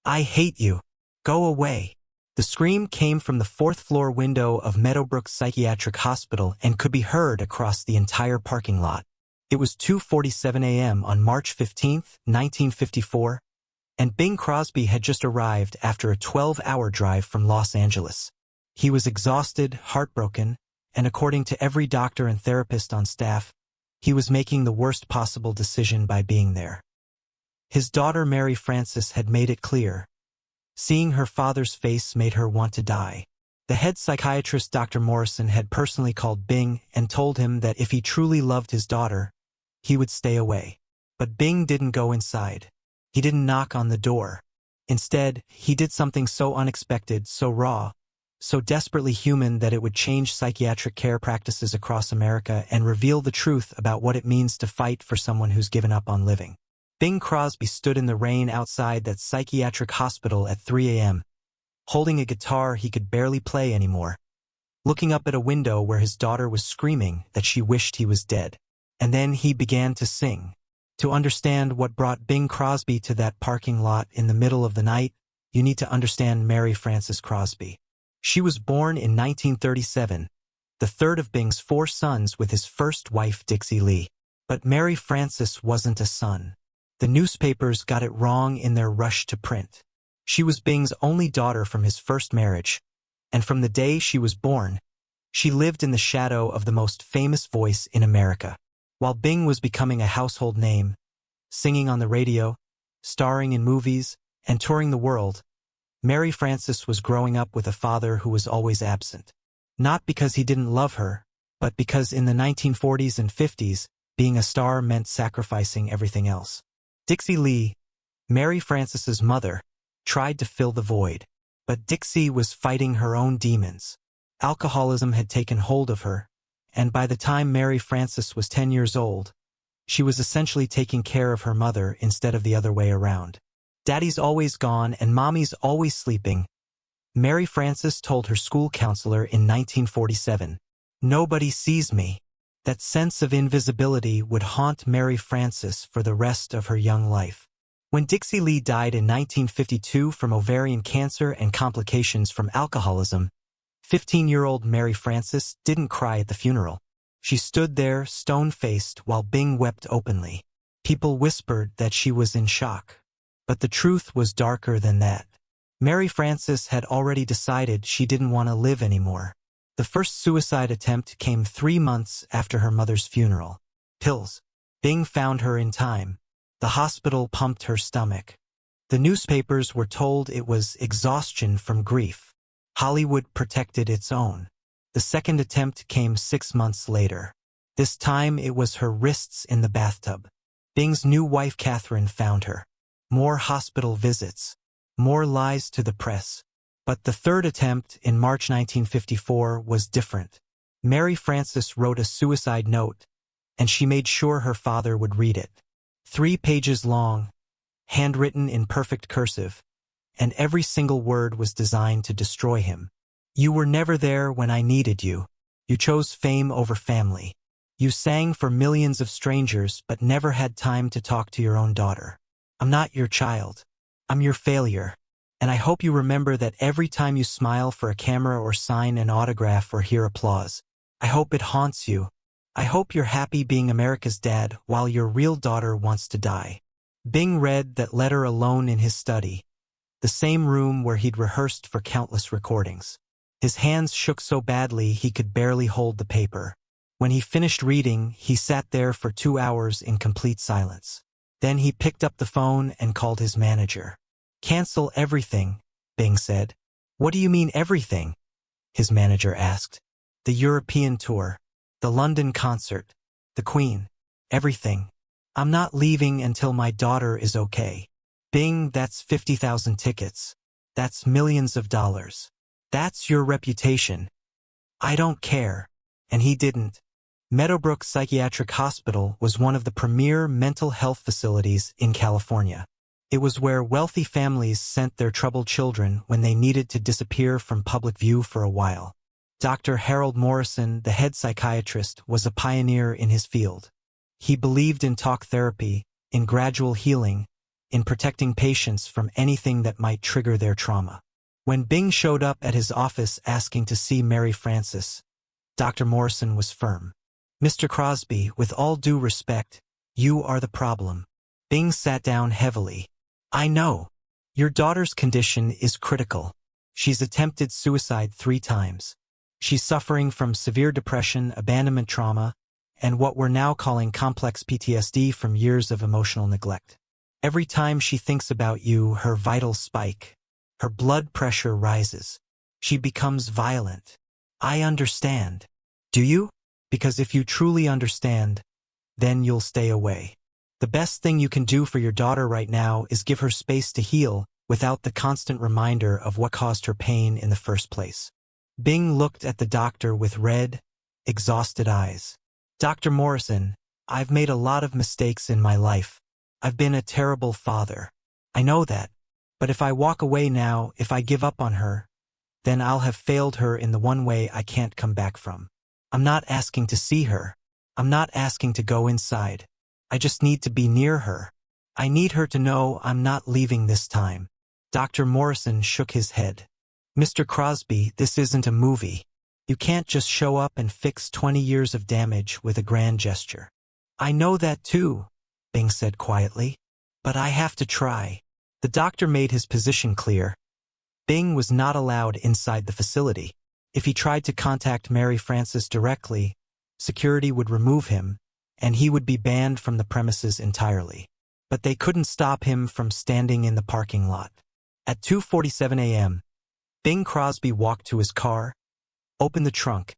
I hate you. Go away. The scream came from the fourth-floor window of Meadowbrook Psychiatric Hospital and could be heard across the entire parking lot. It was 2:47 a.m. on March 15, 1954, and Bing Crosby had just arrived after a 12-hour drive from Los Angeles. He was exhausted, heartbroken, and according to every doctor and therapist on staff, he was making the worst possible decision by being there. His daughter Mary Frances had made it clear. Seeing her father's face made her want to die. The head psychiatrist, Dr. Morrison, had personally called Bing and told him that if he truly loved his daughter, he would stay away. But Bing didn't go inside. He didn't knock on the door. Instead, he did something so unexpected, so raw, so desperately human that it would change psychiatric care practices across America and reveal the truth about what it means to fight for someone who's given up on living. Bing Crosby stood in the rain outside that psychiatric hospital at 3 a.m., holding a guitar he could barely play anymore, looking up at a window where his daughter was screaming that she wished he was dead. And then he began to sing. To understand what brought Bing Crosby to that parking lot in the middle of the night, you need to understand Mary Frances Crosby. She was born in 1937, the third of Bing's 4 sons with his first wife Dixie Lee. But Mary Frances wasn't a son. The newspapers got it wrong in their rush to print. She was Bing's only daughter from his first marriage, and from the day she was born, she lived in the shadow of the most famous voice in America. While Bing was becoming a household name, singing on the radio, starring in movies, and touring the world, Mary Frances was growing up with a father who was always absent. Not because he didn't love her, but because in the 1940s and 50s, being a star meant sacrificing everything else. Dixie Lee, Mary Frances's mother, tried to fill the void, but Dixie was fighting her own demons. Alcoholism had taken hold of her, and by the time Mary Frances was 10 years old, she was essentially taking care of her mother instead of the other way around. Daddy's always gone and Mommy's always sleeping, Mary Frances told her school counselor in 1947. Nobody sees me. That sense of invisibility would haunt Mary Frances for the rest of her young life. When Dixie Lee died in 1952 from ovarian cancer and complications from alcoholism, 15-year-old Mary Frances didn't cry at the funeral. She stood there, stone-faced, while Bing wept openly. People whispered that she was in shock. But the truth was darker than that. Mary Frances had already decided she didn't want to live anymore. The first suicide attempt came 3 months after her mother's funeral. Pills. Bing found her in time. The hospital pumped her stomach. The newspapers were told it was exhaustion from grief. Hollywood protected its own. The second attempt came 6 months later. This time it was her wrists in the bathtub. Bing's new wife Catherine found her. More hospital visits. More lies to the press. But the third attempt in March 1954 was different. Mary Frances wrote a suicide note, and she made sure her father would read it. 3 pages long, handwritten in perfect cursive, and every single word was designed to destroy him. You were never there when I needed you. You chose fame over family. You sang for millions of strangers but never had time to talk to your own daughter. I'm not your child. I'm your failure. And I hope you remember that every time you smile for a camera or sign an autograph or hear applause. I hope it haunts you. I hope you're happy being America's dad while your real daughter wants to die. Bing read that letter alone in his study, the same room where he'd rehearsed for countless recordings. His hands shook so badly he could barely hold the paper. When he finished reading, he sat there for 2 hours in complete silence. Then he picked up the phone and called his manager. Cancel everything, Bing said. What do you mean everything? His manager asked. The European tour, the London concert, the Queen, everything. I'm not leaving until my daughter is okay. Bing, that's 50,000 tickets. That's millions of dollars. That's your reputation. I don't care. And he didn't. Meadowbrook Psychiatric Hospital was one of the premier mental health facilities in California. It was where wealthy families sent their troubled children when they needed to disappear from public view for a while. Dr. Harold Morrison, the head psychiatrist, was a pioneer in his field. He believed in talk therapy, in gradual healing, in protecting patients from anything that might trigger their trauma. When Bing showed up at his office asking to see Mary Frances, Dr. Morrison was firm. "Mr. Crosby, with all due respect, you are the problem." Bing sat down heavily. "I know. Your daughter's condition is critical. She's attempted suicide 3 times. She's suffering from severe depression, abandonment trauma, and what we're now calling complex PTSD from years of emotional neglect. Every time she thinks about you, her vitals spike. Her blood pressure rises. She becomes violent. I understand. Do you? Because if you truly understand, then you'll stay away. The best thing you can do for your daughter right now is give her space to heal without the constant reminder of what caused her pain in the first place." Bing looked at the doctor with red, exhausted eyes. "Dr. Morrison, I've made a lot of mistakes in my life. I've been a terrible father. I know that. But if I walk away now, if I give up on her, then I'll have failed her in the one way I can't come back from. I'm not asking to see her. I'm not asking to go inside. I just need to be near her. I need her to know I'm not leaving this time." Dr. Morrison shook his head. "Mr. Crosby, this isn't a movie. You can't just show up and fix 20 years of damage with a grand gesture." "I know that too," Bing said quietly. "But I have to try." The doctor made his position clear. Bing was not allowed inside the facility. If he tried to contact Mary Frances directly, security would remove him, and he would be banned from the premises entirely. But they couldn't stop him from standing in the parking lot. At 2:47 a.m., Bing Crosby walked to his car, opened the trunk,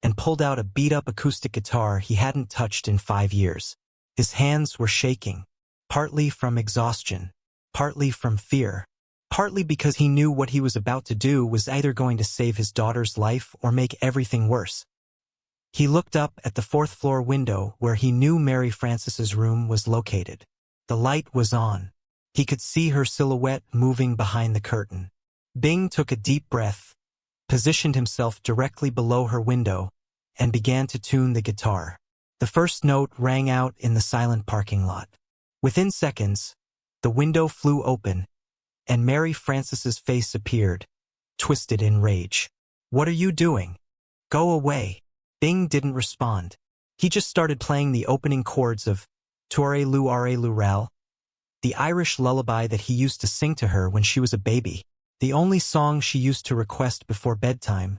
and pulled out a beat-up acoustic guitar he hadn't touched in 5 years. His hands were shaking, partly from exhaustion, partly from fear, partly because he knew what he was about to do was either going to save his daughter's life or make everything worse. He looked up at the 4th-floor window where he knew Mary Frances's room was located. The light was on. He could see her silhouette moving behind the curtain. Bing took a deep breath, positioned himself directly below her window, and began to tune the guitar. The first note rang out in the silent parking lot. Within seconds, the window flew open, and Mary Frances's face appeared, twisted in rage. "What are you doing? Go away." Bing didn't respond. He just started playing the opening chords of Tore Lu Are Lu Ral, the Irish lullaby that he used to sing to her when she was a baby, the only song she used to request before bedtime,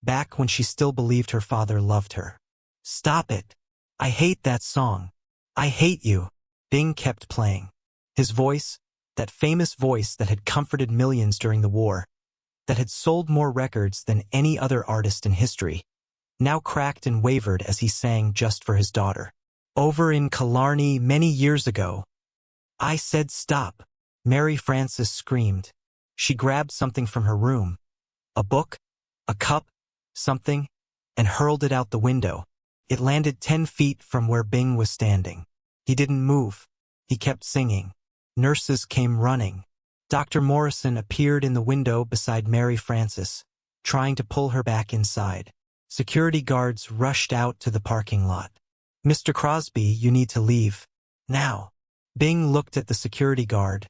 back when she still believed her father loved her. "Stop it. I hate that song. I hate you." Bing kept playing. His voice, that famous voice that had comforted millions during the war, that had sold more records than any other artist in history, now cracked and wavered as he sang just for his daughter. "Over in Killarney many years ago, I said stop," Mary Frances screamed. She grabbed something from her room, a book, a cup, something, and hurled it out the window. It landed 10 feet from where Bing was standing. He didn't move. He kept singing. Nurses came running. Dr. Morrison appeared in the window beside Mary Frances, trying to pull her back inside. Security guards rushed out to the parking lot. "Mr. Crosby, you need to leave. Now." Bing looked at the security guard,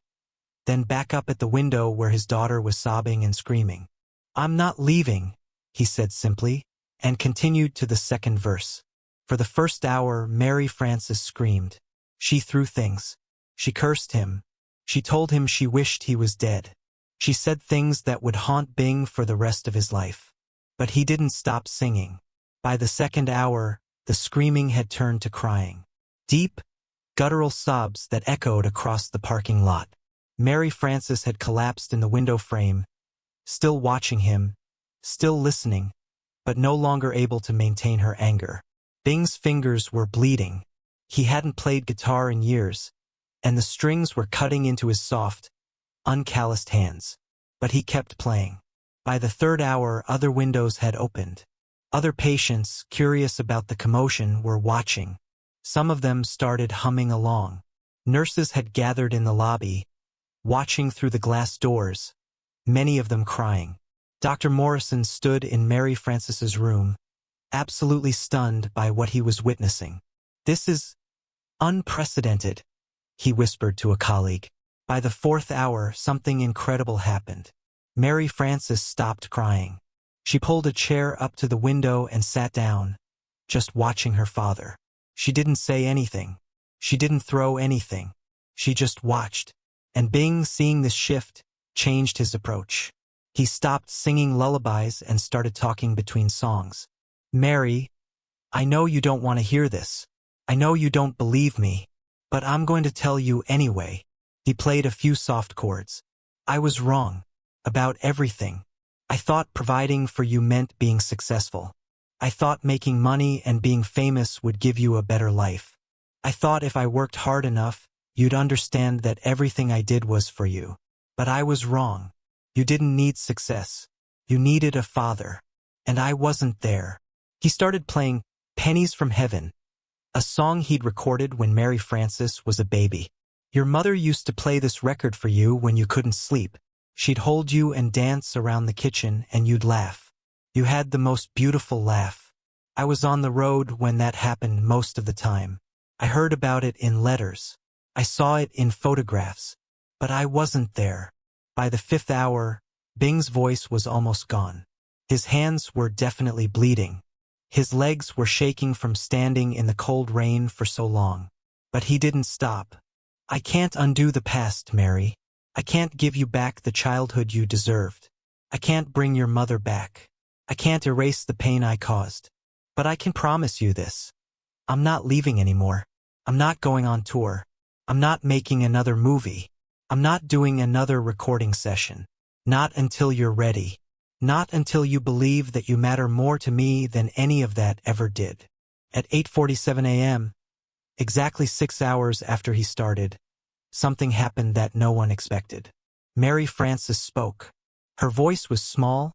then back up at the window where his daughter was sobbing and screaming. "I'm not leaving," he said simply, and continued to the second verse. For the first hour, Mary Frances screamed. She threw things. She cursed him. She told him she wished he was dead. She said things that would haunt Bing for the rest of his life. But he didn't stop singing. By the second hour, the screaming had turned to crying. Deep, guttural sobs that echoed across the parking lot. Mary Frances had collapsed in the window frame, still watching him, still listening, but no longer able to maintain her anger. Bing's fingers were bleeding. He hadn't played guitar in years, and the strings were cutting into his soft, uncalloused hands. But he kept playing. By the third hour, other windows had opened. Other patients, curious about the commotion, were watching. Some of them started humming along. Nurses had gathered in the lobby, watching through the glass doors, many of them crying. Dr. Morrison stood in Mary Frances's room, absolutely stunned by what he was witnessing. "This is unprecedented," he whispered to a colleague. By the fourth hour, something incredible happened. Mary Frances stopped crying. She pulled a chair up to the window and sat down, just watching her father. She didn't say anything. She didn't throw anything. She just watched. And Bing, seeing this shift, changed his approach. He stopped singing lullabies and started talking between songs. Mary, I know you don't want to hear this. I know you don't believe me, but I'm going to tell you anyway. He played a few soft chords. I was wrong. About everything. I thought providing for you meant being successful. I thought making money and being famous would give you a better life. I thought if I worked hard enough, you'd understand that everything I did was for you. But I was wrong. You didn't need success. You needed a father. And I wasn't there. He started playing Pennies from Heaven, a song he'd recorded when Mary Frances was a baby. Your mother used to play this record for you when you couldn't sleep. She'd hold you and dance around the kitchen and you'd laugh. You had the most beautiful laugh. I was on the road when that happened most of the time. I heard about it in letters. I saw it in photographs. But I wasn't there. By the fifth hour, Bing's voice was almost gone. His hands were definitely bleeding. His legs were shaking from standing in the cold rain for so long. But he didn't stop. I can't undo the past, Mary. I can't give you back the childhood you deserved. I can't bring your mother back. I can't erase the pain I caused. But I can promise you this. I'm not leaving anymore. I'm not going on tour. I'm not making another movie. I'm not doing another recording session. Not until you're ready. Not until you believe that you matter more to me than any of that ever did. At 8:47 a.m., exactly 6 hours after he started, something happened that no one expected. Mary Frances spoke. Her voice was small,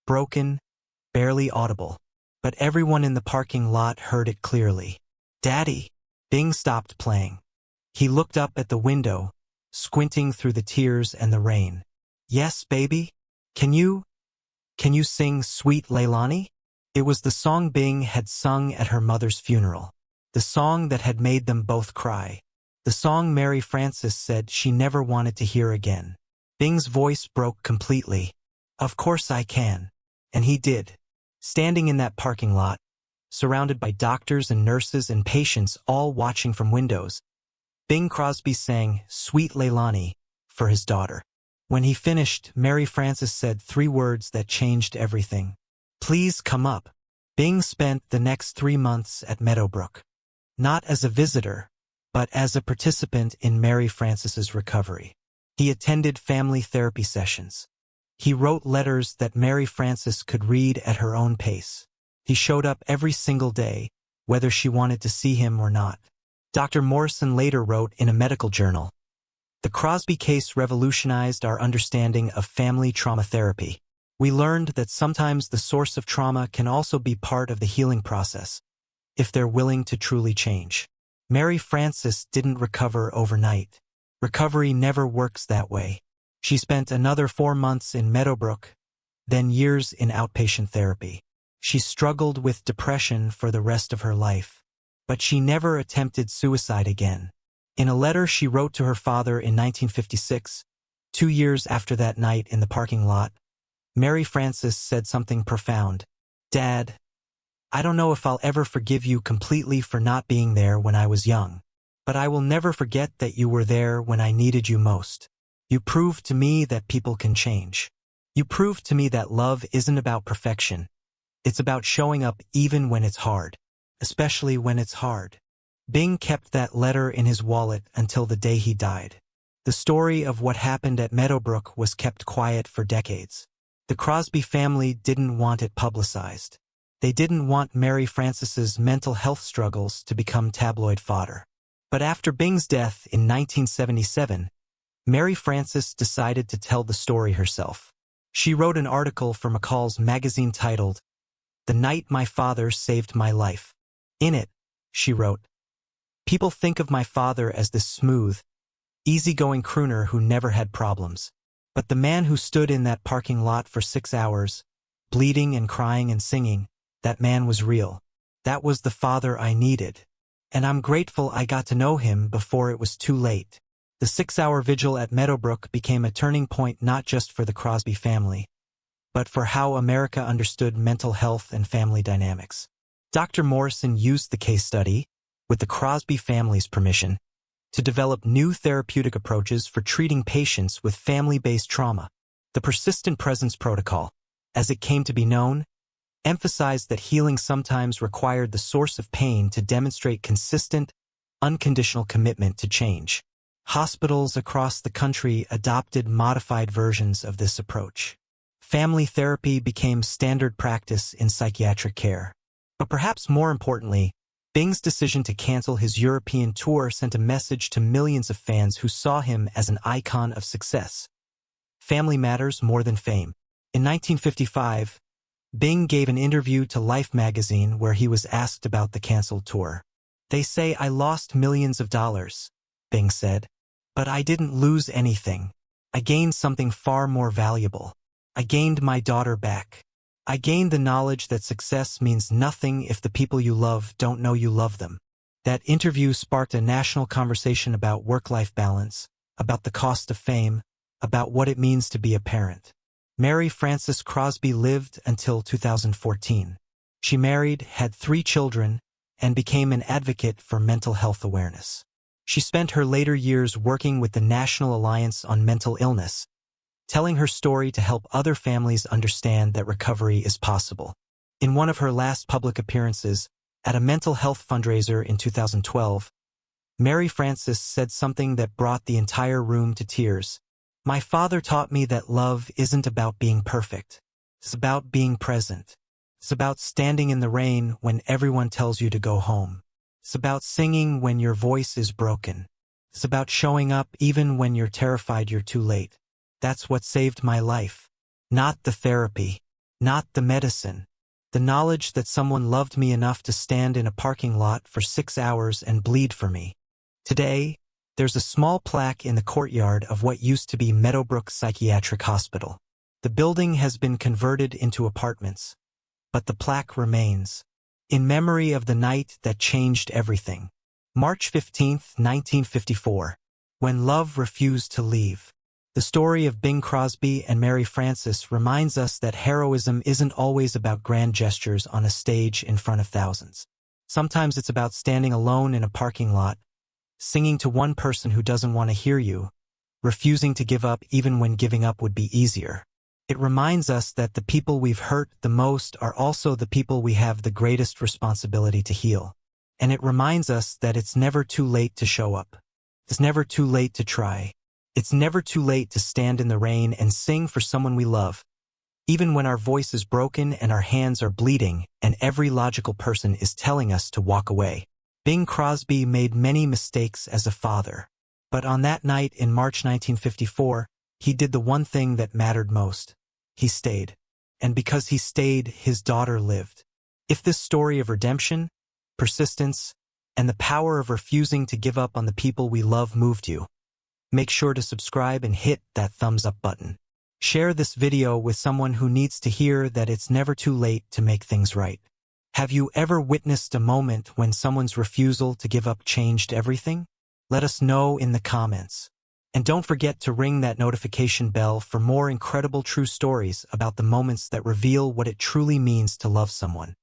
broken, barely audible, but everyone in the parking lot heard it clearly. Daddy! Bing stopped playing. He looked up at the window, squinting through the tears and the rain. Yes, baby? Can you sing Sweet Leilani? It was the song Bing had sung at her mother's funeral. The song that had made them both cry. The song Mary Frances said she never wanted to hear again. Bing's voice broke completely. Of course I can. And he did. Standing in that parking lot, surrounded by doctors and nurses and patients all watching from windows, Bing Crosby sang Sweet Leilani for his daughter. When he finished, Mary Frances said 3 words that changed everything. Please come up. Bing spent the next 3 months at Meadowbrook. Not as a visitor, but as a participant in Mary Frances's recovery. He attended family therapy sessions. He wrote letters that Mary Frances could read at her own pace. He showed up every single day, whether she wanted to see him or not. Dr. Morrison later wrote in a medical journal, "The Crosby case revolutionized our understanding of family trauma therapy. We learned that sometimes the source of trauma can also be part of the healing process, if they're willing to truly change." Mary Frances didn't recover overnight. Recovery never works that way. She spent another 4 months in Meadowbrook, then years in outpatient therapy. She struggled with depression for the rest of her life. But she never attempted suicide again. In a letter she wrote to her father in 1956, 2 years after that night in the parking lot, Mary Frances said something profound. Dad, I don't know if I'll ever forgive you completely for not being there when I was young, but I will never forget that you were there when I needed you most. You proved to me that people can change. You proved to me that love isn't about perfection. It's about showing up even when it's hard. Especially when it's hard. Bing kept that letter in his wallet until the day he died. The story of what happened at Meadowbrook was kept quiet for decades. The Crosby family didn't want it publicized. They didn't want Mary Frances's mental health struggles to become tabloid fodder. But after Bing's death in 1977, Mary Frances decided to tell the story herself. She wrote an article for McCall's magazine titled, "The Night My Father Saved My Life." In it, she wrote, "People think of my father as this smooth, easygoing crooner who never had problems. But the man who stood in that parking lot for 6 hours, bleeding and crying and singing, that man was real. That was the father I needed. And I'm grateful I got to know him before it was too late." The 6-hour vigil at Meadowbrook became a turning point not just for the Crosby family, but for how America understood mental health and family dynamics. Dr. Morrison used the case study, with the Crosby family's permission, to develop new therapeutic approaches for treating patients with family-based trauma. The persistent presence protocol, as it came to be known, emphasized that healing sometimes required the source of pain to demonstrate consistent, unconditional commitment to change. Hospitals across the country adopted modified versions of this approach. Family therapy became standard practice in psychiatric care. But perhaps more importantly, Bing's decision to cancel his European tour sent a message to millions of fans who saw him as an icon of success. Family matters more than fame. In 1955, Bing gave an interview to Life magazine where he was asked about the canceled tour. "They say I lost millions of dollars," Bing said. "But I didn't lose anything. I gained something far more valuable. I gained my daughter back. I gained the knowledge that success means nothing if the people you love don't know you love them." That interview sparked a national conversation about work-life balance, about the cost of fame, about what it means to be a parent. Mary Frances Crosby lived until 2014. She married, had 3 children, and became an advocate for mental health awareness. She spent her later years working with the National Alliance on Mental Illness, telling her story to help other families understand that recovery is possible. In one of her last public appearances, at a mental health fundraiser in 2012, Mary Frances said something that brought the entire room to tears. "My father taught me that love isn't about being perfect. It's about being present. It's about standing in the rain when everyone tells you to go home. It's about singing when your voice is broken. It's about showing up even when you're terrified you're too late. That's what saved my life. Not the therapy, not the medicine. The knowledge that someone loved me enough to stand in a parking lot for 6 hours and bleed for me." Today, there's a small plaque in the courtyard of what used to be Meadowbrook Psychiatric Hospital. The building has been converted into apartments, but the plaque remains, in memory of the night that changed everything. March 15, 1954, when love refused to leave. The story of Bing Crosby and Mary Frances reminds us that heroism isn't always about grand gestures on a stage in front of thousands. Sometimes it's about standing alone in a parking lot, singing to one person who doesn't want to hear you, refusing to give up even when giving up would be easier. It reminds us that the people we've hurt the most are also the people we have the greatest responsibility to heal. And it reminds us that it's never too late to show up. It's never too late to try. It's never too late to stand in the rain and sing for someone we love, even when our voice is broken and our hands are bleeding and every logical person is telling us to walk away. Bing Crosby made many mistakes as a father, but on that night in March 1954, he did the one thing that mattered most. He stayed. And because he stayed, his daughter lived. If this story of redemption, persistence, and the power of refusing to give up on the people we love moved you, make sure to subscribe and hit that thumbs up button. Share this video with someone who needs to hear that it's never too late to make things right. Have you ever witnessed a moment when someone's refusal to give up changed everything? Let us know in the comments. And don't forget to ring that notification bell for more incredible true stories about the moments that reveal what it truly means to love someone.